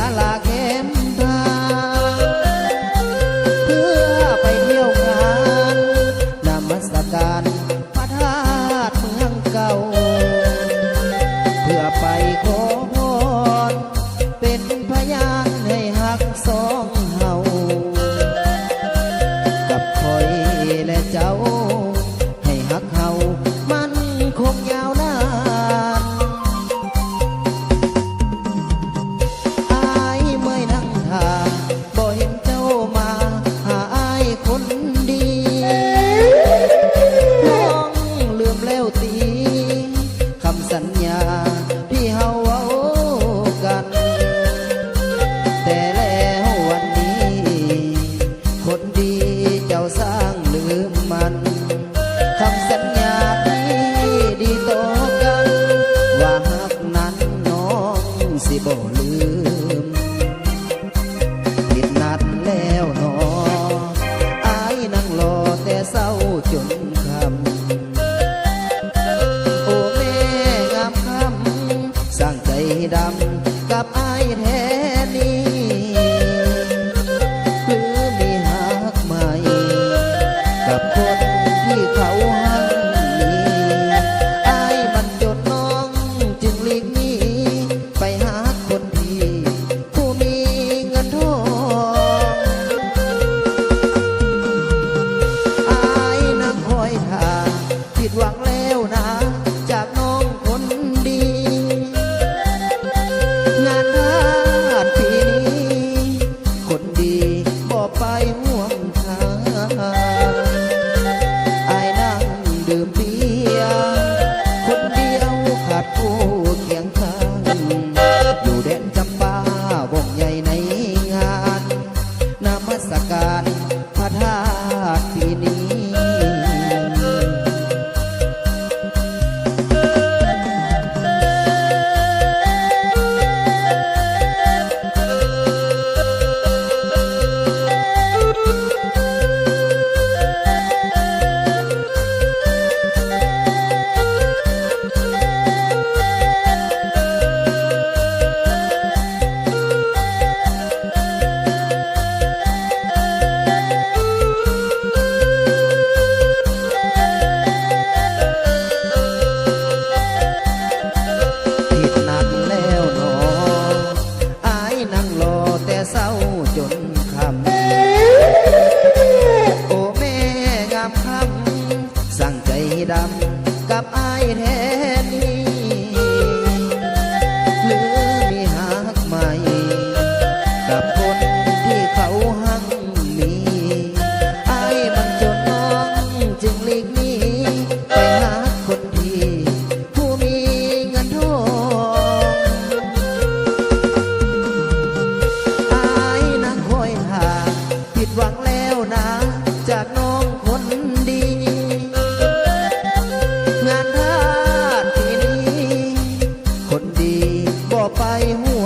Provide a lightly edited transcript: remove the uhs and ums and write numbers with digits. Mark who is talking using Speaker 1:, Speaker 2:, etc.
Speaker 1: าลาเข็มทางเพื่อไปเที่ยวงานนมัสการพระธาตุเมืองเก่าเพื่อไปขอพรเป็นพยานให้ฮักสองเฮากับคอยและเจ้าให้ฮักเฮามันคงยาวนานอายเมื่อยนั่งท่าบ่เห็นเจ้ามาหาอายคนดีน้องลืมแล้วตีคำสัญญาที่เฮาเว้ากันแต่แล้ววันนี้คนดีเจ้าสร้างลืมมันคำสัญญาที่ดีต่อกันว่าฮักนั้นน้องสิบ่ลืมผิดนัดแล้วหนออายนั่งรอแต่เศร้าจนค่ำโอ้แม่งามคำสร้างใจดำกับอายแท้นี้หรือมีฮักใหม่กับคนที่เขาหักนี้อายมันจดน้องจึงหลีกหนีไปหาคนที่ผู้มีเงินทองอายนั่งคอยท่าผิดหวังแล้วนะจากน้องคนดีงานทาสปีนี้คนดีบ่ไปห่วงทางอายนั่งดื่มเบียร์คนเดียวขาดผู้เคียงข้างอยู่แดนจำปาวงใหญ่ในงานนมัสการพระธาตุปีนี้ผิดนัดแล้วหนออายนั่งรอแต่เศร้าจนค่ำโอ้แม่งามคำสั่งใจดำกับอายแท้นี้หรือมีฮักใหม่กับคนที่เขาหักมีอายมันจนน้องจึงหลีกหนีไปหาคนที่ผู้มีเงินทองอายนั่งคอยท่าผิดหวังแล้วนะจากน้องคนดีงานทาสที่นี้คนดีบ่ไปหั